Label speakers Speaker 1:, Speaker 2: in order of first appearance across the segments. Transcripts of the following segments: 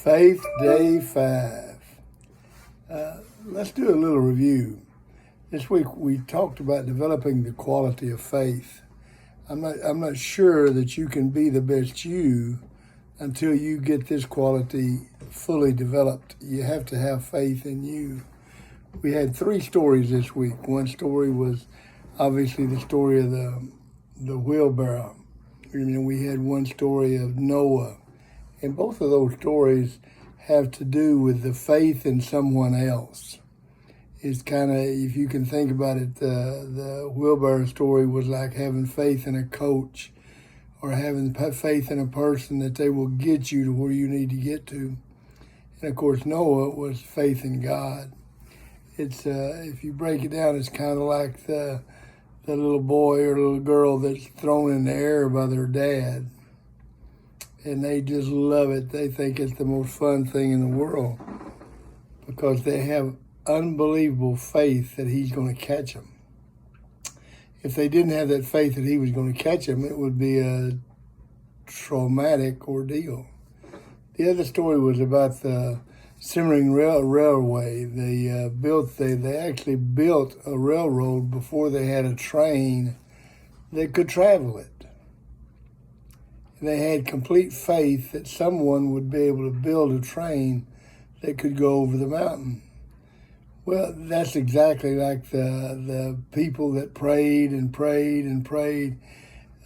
Speaker 1: Faith Day 5. Let's do a little review. This week we talked about developing the quality of faith. I'm not sure that you can be the best you until you get this quality fully developed. You have to have faith in you. We had 3 stories this week. One story was obviously the story of the wheelbarrow. We had one story of Noah. And both of those stories have to do with the faith in someone else. It's kind of, if you can think about it, the wheelbarrow story was like having faith in a coach or having faith in a person that they will get you to where you need to get to. And of course, Noah was faith in God. It's if you break it down, it's kind of like the little boy or little girl that's thrown in the air by their dad. And they just love it. They think it's the most fun thing in the world because they have unbelievable faith that he's going to catch them. If they didn't have that faith that he was going to catch them, it would be a traumatic ordeal. The other story was about the Simmering Railway. They actually built a railroad before they had a train that could travel it. They had complete faith that someone would be able to build a train that could go over the mountain. Well, that's exactly like the people that prayed and prayed and prayed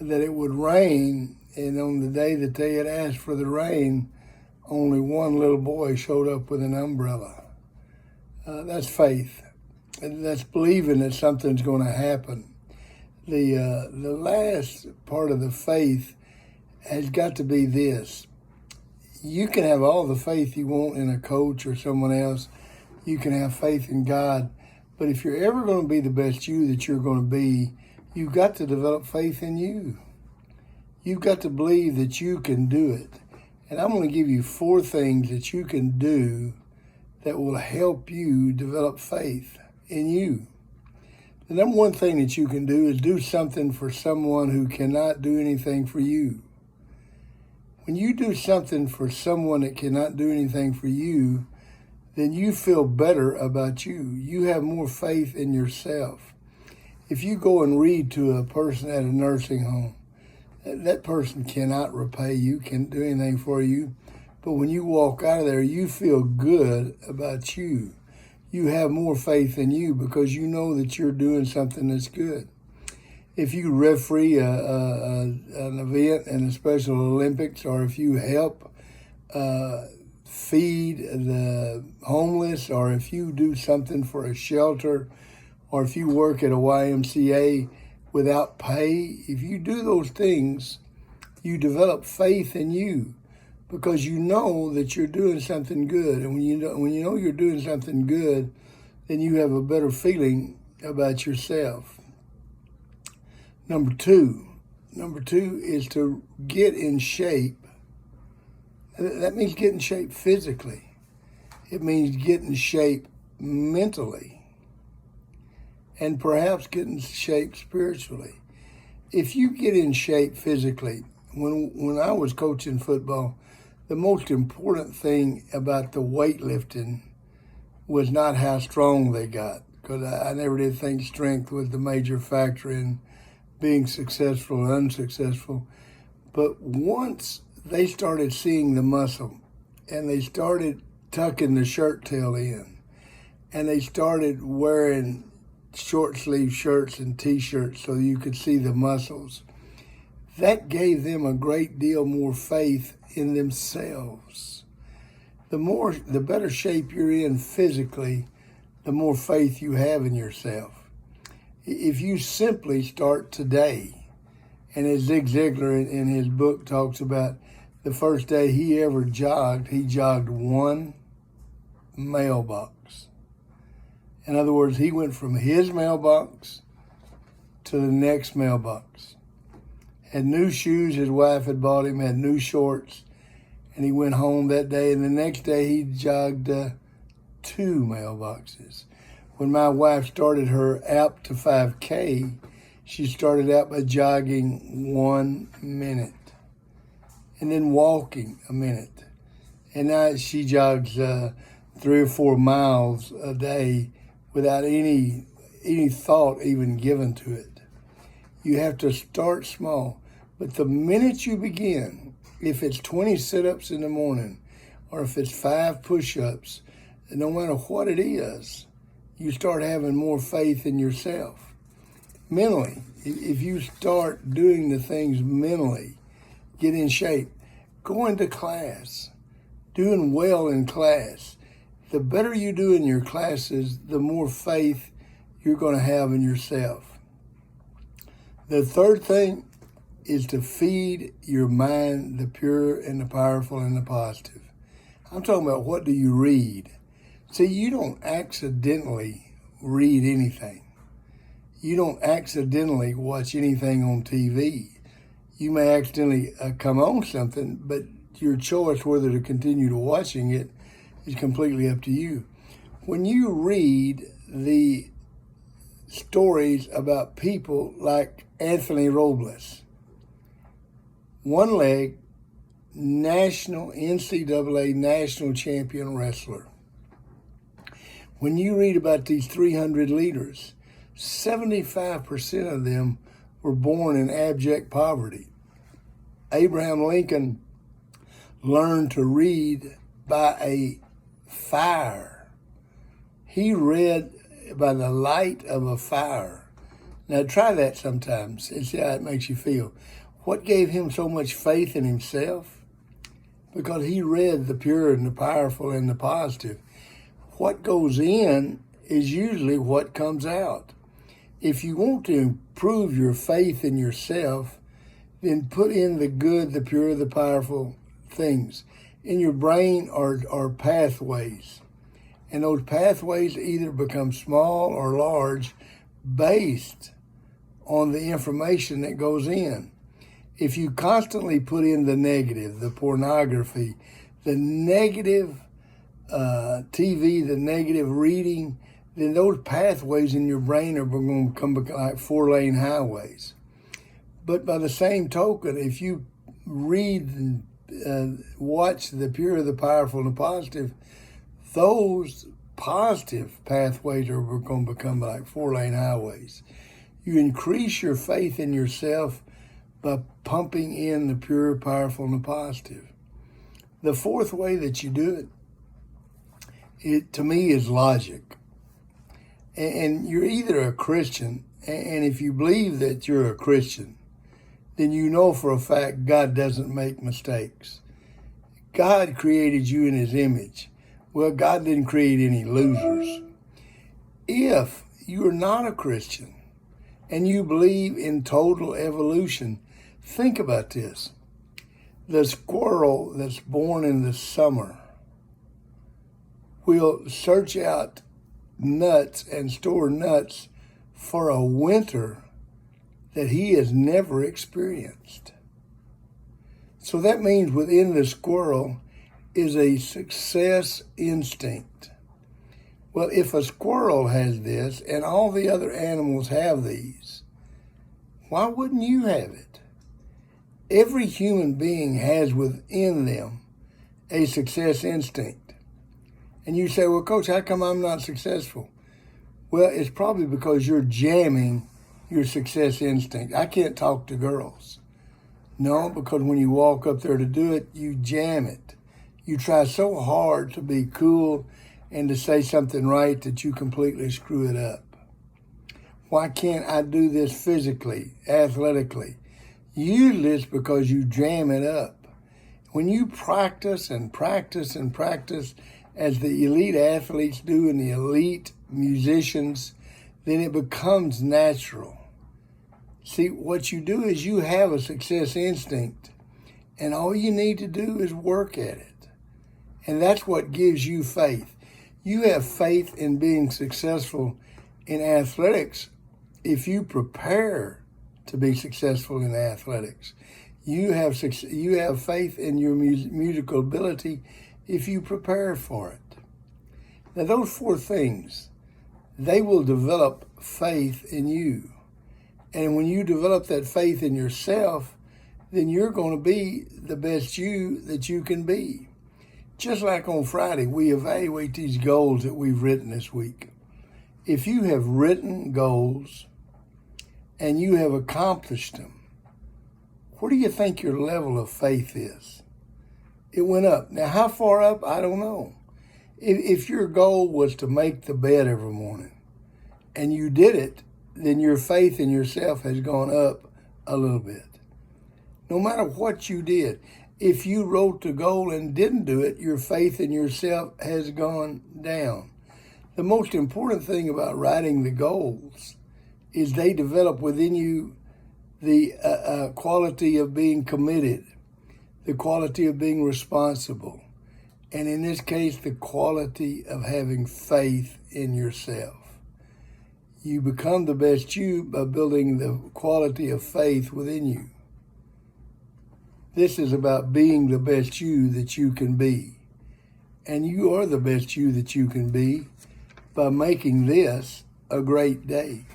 Speaker 1: that it would rain. And on the day that they had asked for the rain, only one little boy showed up with an umbrella. That's faith. And that's believing that something's going to happen. The last part of the faith has got to be this. You can have all the faith you want in a coach or someone else. You can have faith in God. But if you're ever going to be the best you that you're going to be, you've got to develop faith in you. You've got to believe that you can do it. And I'm going to give you 4 things that you can do that will help you develop faith in you. The number 1 thing that you can do is do something for someone who cannot do anything for you. When you do something for someone that cannot do anything for you, then you feel better about you. You have more faith in yourself. If you go and read to a person at a nursing home, that person cannot repay you, can't do anything for you. But when you walk out of there, you feel good about you. You have more faith in you because you know that you're doing something that's good. If you referee an event in the Special Olympics, or if you help feed the homeless, or if you do something for a shelter, or if you work at a YMCA without pay, if you do those things, you develop faith in you because you know that you're doing something good. And when you know you're doing something good, then you have a better feeling about yourself. Number two is to get in shape. That means get in shape physically. It means get in shape mentally. And perhaps get in shape spiritually. If you get in shape physically, when I was coaching football, the most important thing about the weightlifting was not how strong they got, because I never did think strength was the major factor in being successful or unsuccessful. But once they started seeing the muscle and they started tucking the shirt tail in and they started wearing short sleeve shirts and t-shirts so you could see the muscles, that gave them a great deal more faith in themselves. The better shape you're in physically, the more faith you have in yourself. If you simply start today, and as Zig Ziglar in his book talks about, the first day he ever jogged, he jogged 1 mailbox. In other words, he went from his mailbox to the next mailbox. Had new shoes his wife had bought him, had new shorts, and he went home that day, and the next day he jogged 2 mailboxes. When my wife started her App to 5K, she started out by jogging 1 minute and then walking a minute and now she jogs 3 or 4 miles a day without any thought even given to it. You have to start small. But the minute you begin, if it's 20 sit-ups in the morning, or if it's 5 push-ups, no matter what it is, you start having more faith in yourself. Mentally, if you start doing the things mentally, get in shape, going to class, doing well in class, the better you do in your classes, the more faith you're going to have in yourself. The third thing is to feed your mind the pure and the powerful and the positive. I'm talking about, what do you read? See, you don't accidentally read anything. You don't accidentally watch anything on TV. You may accidentally come on something, but your choice whether to continue to watching it is completely up to you. When you read the stories about people like Anthony Robles, one leg, NCAA national champion wrestler. When you read about these 300 leaders, 75% of them were born in abject poverty. Abraham Lincoln learned to read by a fire. He read by the light of a fire. Now try that sometimes and see how it makes you feel. What gave him so much faith in himself? Because he read the pure and the powerful and the positive. What goes in is usually what comes out. If you want to improve your faith in yourself, then put in the good, the pure, the powerful things. In your brain are pathways. And those pathways either become small or large based on the information that goes in. If you constantly put in the negative, the pornography, the negative TV, the negative reading, then those pathways in your brain are going to become like 4-lane highways. But by the same token, if you read and watch the pure, the powerful, and the positive, those positive pathways are going to become like 4-lane highways. You increase your faith in yourself by pumping in the pure, powerful, and the positive. The fourth way that you do it to me, is logic. And you're either a Christian, and if you believe that you're a Christian, then you know for a fact God doesn't make mistakes. God created you in his image. Well, God didn't create any losers. If you're not a Christian and you believe in total evolution, think about this. The squirrel that's born in the summer will search out nuts and store nuts for a winter that he has never experienced. So that means within the squirrel is a success instinct. Well, if a squirrel has this and all the other animals have these, why wouldn't you have it? Every human being has within them a success instinct. And you say, well, Coach, how come I'm not successful? Well, it's probably because you're jamming your success instinct. I can't talk to girls. No, because when you walk up there to do it, you jam it. You try so hard to be cool and to say something right that you completely screw it up. Why can't I do this physically, athletically? Usually it's because you jam it up. When you practice and practice and practice, as the elite athletes do and the elite musicians, then it becomes natural. See, what you do is you have a success instinct, and all you need to do is work at it. And that's what gives you faith. You have faith in being successful in athletics if you prepare to be successful in athletics. You have faith in your musical ability if you prepare for it. Now, those four things, they will develop faith in you. And when you develop that faith in yourself, then you're going to be the best you that you can be. Just like on Friday, we evaluate these goals that we've written this week. If you have written goals and you have accomplished them, what do you think your level of faith is? It went up. Now, how far up? I don't know. If your goal was to make the bed every morning and you did it, then your faith in yourself has gone up a little bit. No matter what you did, if you wrote the goal and didn't do it, your faith in yourself has gone down. The most important thing about writing the goals is they develop within you the quality of being committed, the quality of being responsible, and in this case, the quality of having faith in yourself. You become the best you by building the quality of faith within you. This is about being the best you that you can be. And you are the best you that you can be by making this a great day.